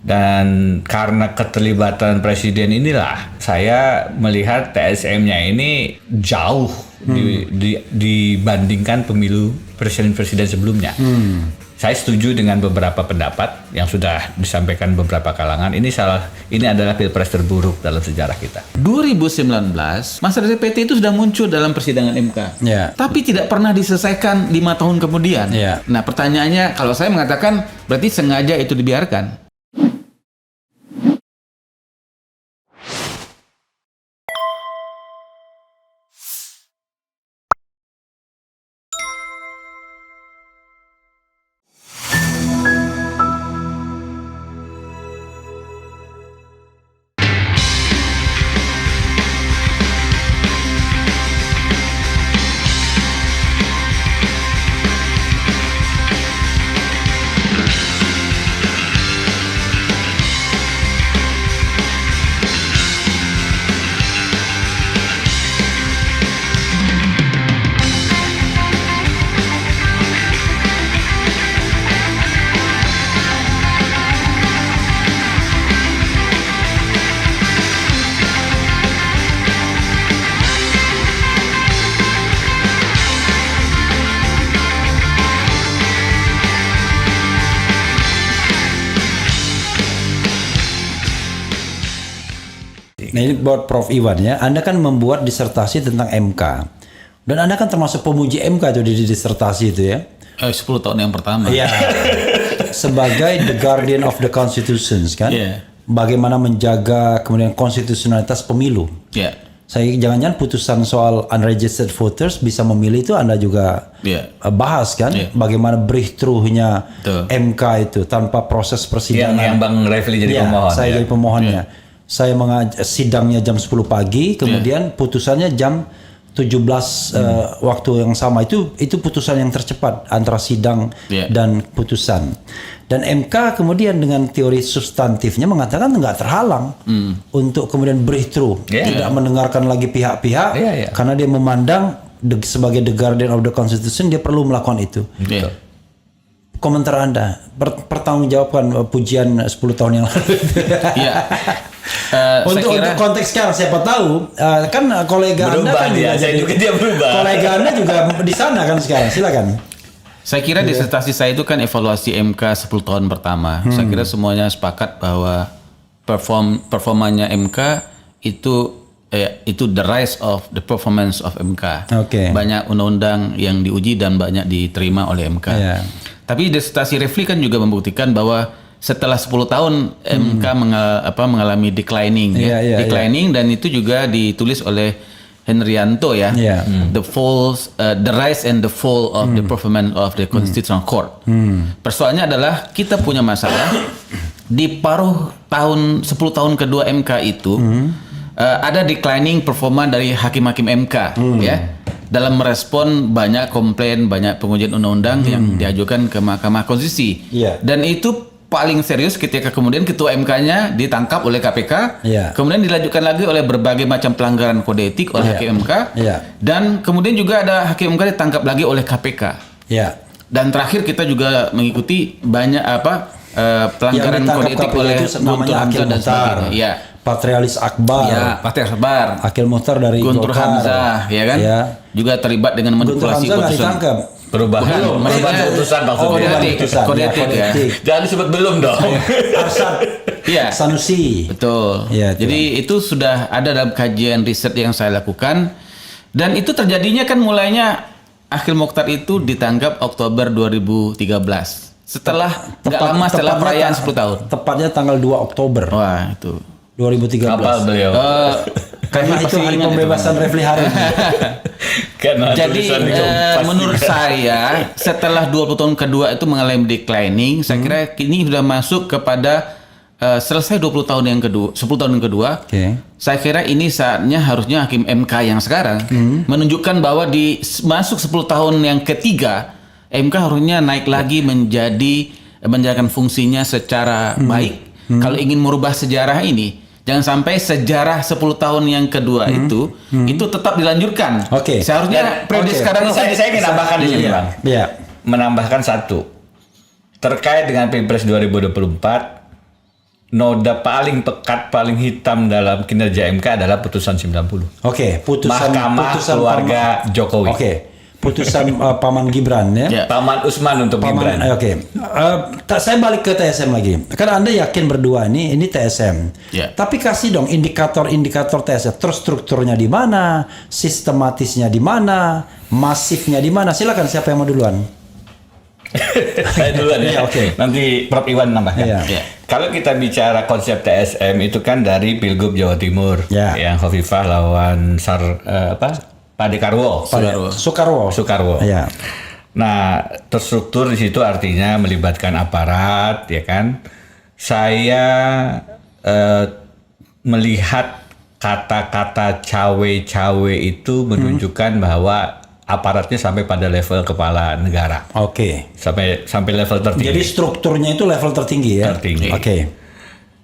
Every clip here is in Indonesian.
Dan karena keterlibatan presiden inilah saya melihat TSM-nya ini jauh dibandingkan pemilu presiden-presiden sebelumnya. Saya setuju dengan beberapa pendapat yang sudah disampaikan beberapa kalangan. Ini adalah pilpres terburuk dalam sejarah kita. 2019 masalah DPT itu sudah muncul dalam persidangan MK, tapi tidak pernah diselesaikan 5 tahun kemudian. Nah, pertanyaannya, kalau saya mengatakan berarti sengaja itu dibiarkan. Nah ini buat Prof. Iwan ya, Anda kan membuat disertasi tentang MK. Dan Anda kan termasuk pemuji MK itu di disertasi itu ya. 10 tahun yang pertama. Iya. Sebagai the guardian of the constitutions kan. Bagaimana menjaga kemudian konstitusionalitas pemilu. Saya jangan-jangan putusan soal unregistered voters bisa memilih itu Anda juga bahas kan. Bagaimana breakthrough-nya MK itu tanpa proses persidangan. Yang Bang Refli jadi pemohon. Saya jadi pemohonnya. Saya sidangnya jam 10 pagi, kemudian putusannya jam 17 waktu yang sama. Itu putusan yang tercepat antara sidang dan putusan. Dan MK kemudian dengan teori substantifnya mengatakan nggak terhalang untuk kemudian breakthrough, tidak mendengarkan lagi pihak-pihak karena dia memandang sebagai the guardian of the constitution dia perlu melakukan itu. Komentar Anda, pertanggungjawabkan pujian 10 tahun yang lalu. Untuk konteks sekarang siapa tahu kan kolega berubah Anda kan dia berubah. Kolega Anda juga di sana kan sekarang. Silakan. Saya kira disertasi saya itu kan evaluasi MK 10 tahun pertama. Saya kira semuanya sepakat bahwa performanya MK itu the rise of the performance of MK. Banyak undang-undang yang diuji dan banyak diterima oleh MK. Tapi disertasi Refli kan juga membuktikan bahwa setelah 10 tahun MK mengalami declining, declining dan itu juga ditulis oleh Henrianto the rise and the fall of the performance of the Constitutional Court. Persoalannya adalah kita punya masalah di paruh 10 tahun kedua MK itu ada declining performa dari hakim-hakim MK dalam merespon banyak komplain, banyak pengujian undang-undang yang diajukan ke Mahkamah Konstitusi. Dan itu paling serius ketika kemudian ketua MK-nya ditangkap oleh KPK, kemudian dilanjutkan lagi oleh berbagai macam pelanggaran kode etik oleh hakim MK, dan kemudian juga ada hakim MK ditangkap lagi oleh KPK. Dan terakhir kita juga mengikuti banyak pelanggaran kode etik oleh Guntur Hamzah dan sebagainya. Patrialis Akbar, Akil Muhtar dari Guntur Hamzah, juga terlibat dengan manipulasi putusan. Perubahan putusan maksudnya. Kode etik. Jangan disebut belum dong. Arsyad Sanusi. Betul. Jadi itu sudah ada dalam kajian riset yang saya lakukan, dan itu terjadinya kan mulainya Akil Mukhtar itu ditangkap Oktober 2013. Setelah perayaan 10 tahun. Tepatnya tanggal 2 Oktober. Wah, itu 2013. Kapal beliau. Karena itu hari pembebasan Refli Harun. Jadi menurut saya setelah 20 tahun kedua itu mengalami declining, saya kira ini sudah masuk kepada selesai 20 tahun yang kedua, 10 tahun yang kedua. Saya kira ini saatnya harusnya hakim MK yang sekarang menunjukkan bahwa di masuk 10 tahun yang ketiga MK harusnya naik lagi menjalankan fungsinya secara baik. Kalau ingin merubah sejarah ini, jangan sampai sejarah 10 tahun yang kedua itu tetap dilanjutkan. Seharusnya periode sekarang saya ingin tambahkan di sini, Bang. Menambahkan satu. Terkait dengan Pilpres 2024, noda paling pekat, paling hitam dalam kinerja MK adalah putusan 90. Oke, putusan Keluarga Jokowi. Oke, putusan Paman Gibran ya. Ya. Paman Usman untuk Gibran. Oke. Saya balik ke TSM lagi. Karena Anda yakin berdua ini TSM. Ya. Tapi kasih dong indikator-indikator TSM. Terstrukturnya di mana, sistematisnya di mana, masifnya di mana. Silakan, siapa yang mau duluan? Saya duluan ya. Ya, oke. Nanti Prof Iwan nambah ya. Ya. Kalau kita bicara konsep TSM itu kan dari Pilgub Jawa Timur Ya. yang Khofifah lawan Pak Dekarwo. Soekarwo. Ya. Nah, terstruktur di situ artinya melibatkan aparat, ya kan? Saya melihat kata-kata cawe-cawe itu menunjukkan bahwa aparatnya sampai pada level kepala negara. Oke. Sampai level tertinggi. Jadi strukturnya itu level tertinggi ya. Tertinggi. Oke.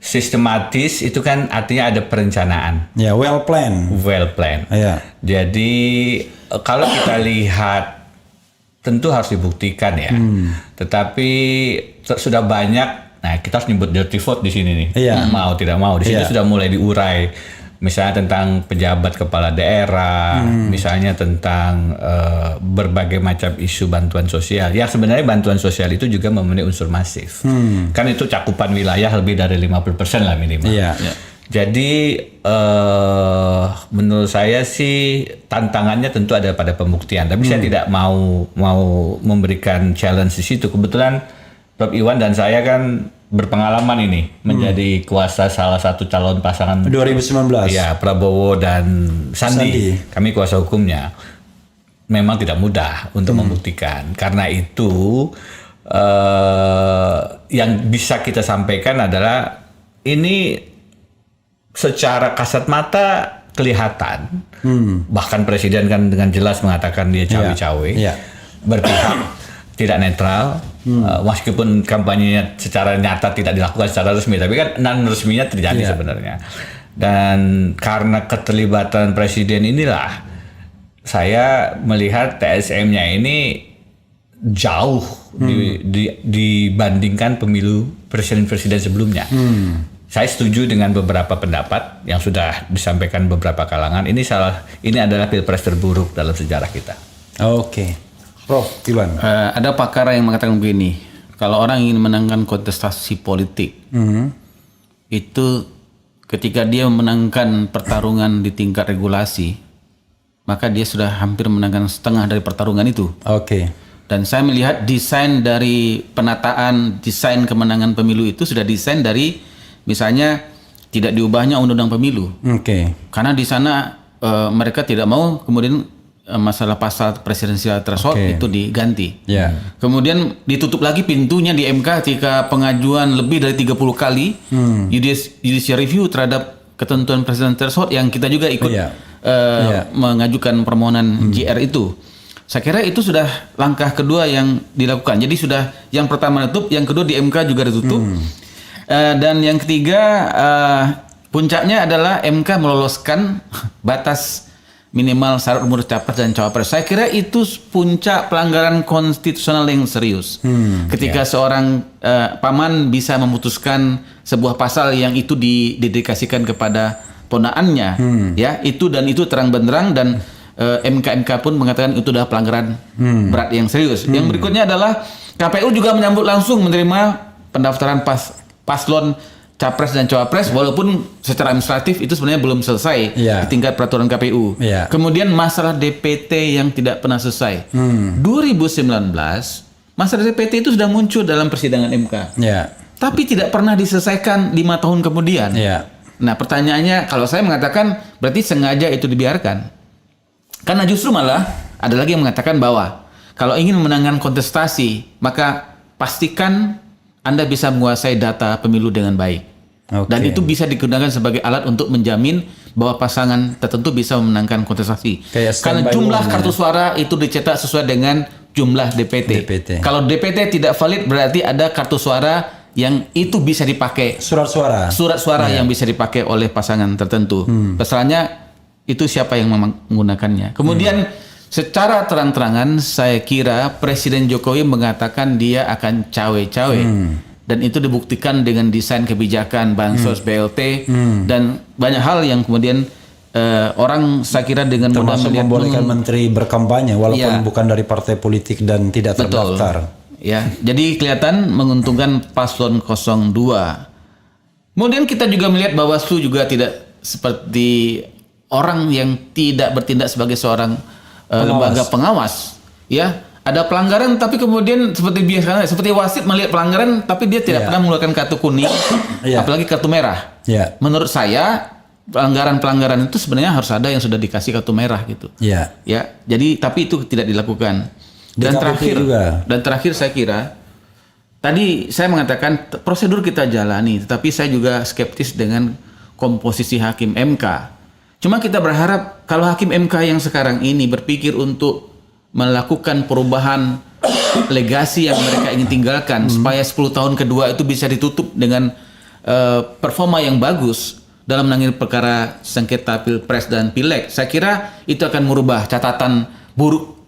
Sistematis itu kan artinya ada perencanaan. Ya, well plan. Well plan. Ya. Jadi kalau kita lihat tentu harus dibuktikan ya. Tetapi sudah banyak. Nah, kita harus nyebut dirty vote di sini nih. Iya. Mau tidak mau di sini Iya. sudah mulai diurai. Misalnya tentang pejabat kepala daerah, misalnya tentang berbagai macam isu bantuan sosial. Ya sebenarnya bantuan sosial itu juga memenuhi unsur masif. Kan itu cakupan wilayah lebih dari 50% lah minimal. Iya. Ya. Jadi menurut saya sih tantangannya tentu ada pada pembuktian. Tapi saya tidak mau memberikan challenge di situ. Kebetulan Prof Iwan dan saya kan berpengalaman ini menjadi kuasa salah satu calon pasangan 2019. ya Prabowo dan Sandi. Sandi. Kami kuasa hukumnya. Memang tidak mudah untuk membuktikan. Karena itu yang bisa kita sampaikan adalah ini secara kasat mata kelihatan. Bahkan presiden kan dengan jelas mengatakan dia cawe-cawe. Iya. Berpihak, tidak netral. Meskipun kampanyenya secara nyata tidak dilakukan secara resmi, tapi kan non resminya terjadi sebenarnya. Dan karena keterlibatan presiden inilah saya melihat TSM-nya ini jauh dibandingkan pemilu presiden sebelumnya. Saya setuju dengan beberapa pendapat yang sudah disampaikan beberapa kalangan. Ini adalah pilpres terburuk dalam sejarah kita. Oke. Prof Iwan. Ada pakar yang mengatakan begini, kalau orang ingin menangkan kontestasi politik, itu ketika dia memenangkan pertarungan di tingkat regulasi, maka dia sudah hampir menangkan setengah dari pertarungan itu. Oke. Dan saya melihat desain dari penataan, desain kemenangan pemilu itu sudah desain dari misalnya tidak diubahnya undang-undang pemilu. Oke. Karena di sana mereka tidak mau kemudian masalah pasal presidensial threshold itu diganti. Ya. Kemudian ditutup lagi pintunya di MK ketika pengajuan lebih dari 30 kali judicial review terhadap ketentuan presidensial threshold yang kita juga ikut mengajukan permohonan JR itu. Saya kira itu sudah langkah kedua yang dilakukan. Jadi sudah yang pertama ditutup, yang kedua di MK juga ditutup. Dan yang ketiga puncaknya adalah MK meloloskan batas minimal syarat umur capres dan cawapres. Saya kira itu puncak pelanggaran konstitusional yang serius. Ketika seorang paman bisa memutuskan sebuah pasal yang itu didedikasikan kepada ponaannya, ya itu terang benderang dan MK pun mengatakan itu adalah pelanggaran berat yang serius. Yang berikutnya adalah KPU juga menyambut langsung menerima pendaftaran paslon capres dan cawapres walaupun secara administratif itu sebenarnya belum selesai di tingkat peraturan KPU. Kemudian masalah DPT yang tidak pernah selesai. 2019 masalah DPT itu sudah muncul dalam persidangan MK. Tapi tidak pernah diselesaikan 5 tahun kemudian. Nah, pertanyaannya kalau saya mengatakan berarti sengaja itu dibiarkan. Karena justru malah ada lagi yang mengatakan bahwa kalau ingin memenangkan kontestasi maka pastikan Anda bisa menguasai data pemilu dengan baik. Dan itu bisa digunakan sebagai alat untuk menjamin bahwa pasangan tertentu bisa memenangkan kontestasi. Karena jumlah kartu suara itu dicetak sesuai dengan jumlah DPT. Kalau DPT tidak valid berarti ada kartu suara yang itu bisa dipakai. Surat suara yang bisa dipakai oleh pasangan tertentu. Persoalannya itu siapa yang menggunakannya. Kemudian secara terang-terangan saya kira Presiden Jokowi mengatakan dia akan cawe-cawe. dan itu dibuktikan dengan desain kebijakan bansos BLT dan banyak hal yang kemudian orang saya kira dengan mudah termasuk melihat membolehkan menteri berkampanye walaupun Iya. bukan dari partai politik dan tidak betul terdaftar. ya, jadi kelihatan menguntungkan paslon 02. Kemudian kita juga melihat Bawaslu juga tidak seperti orang yang tidak bertindak sebagai seorang lembaga pengawas ya. Ada pelanggaran tapi kemudian seperti biasanya seperti wasit melihat pelanggaran tapi dia tidak pernah mengeluarkan kartu kuning apalagi kartu merah. Menurut saya pelanggaran itu sebenarnya harus ada yang sudah dikasih kartu merah gitu. Ya, jadi tapi itu tidak dilakukan. Dan terakhir saya kira tadi saya mengatakan prosedur kita jalani, tetapi saya juga skeptis dengan komposisi hakim MK. Cuma kita berharap kalau hakim MK yang sekarang ini berpikir untuk melakukan perubahan legasi yang mereka ingin tinggalkan supaya 10 tahun kedua itu bisa ditutup dengan performa yang bagus dalam menangani perkara sengketa Pilpres dan Pileg. Saya kira itu akan merubah catatan buruk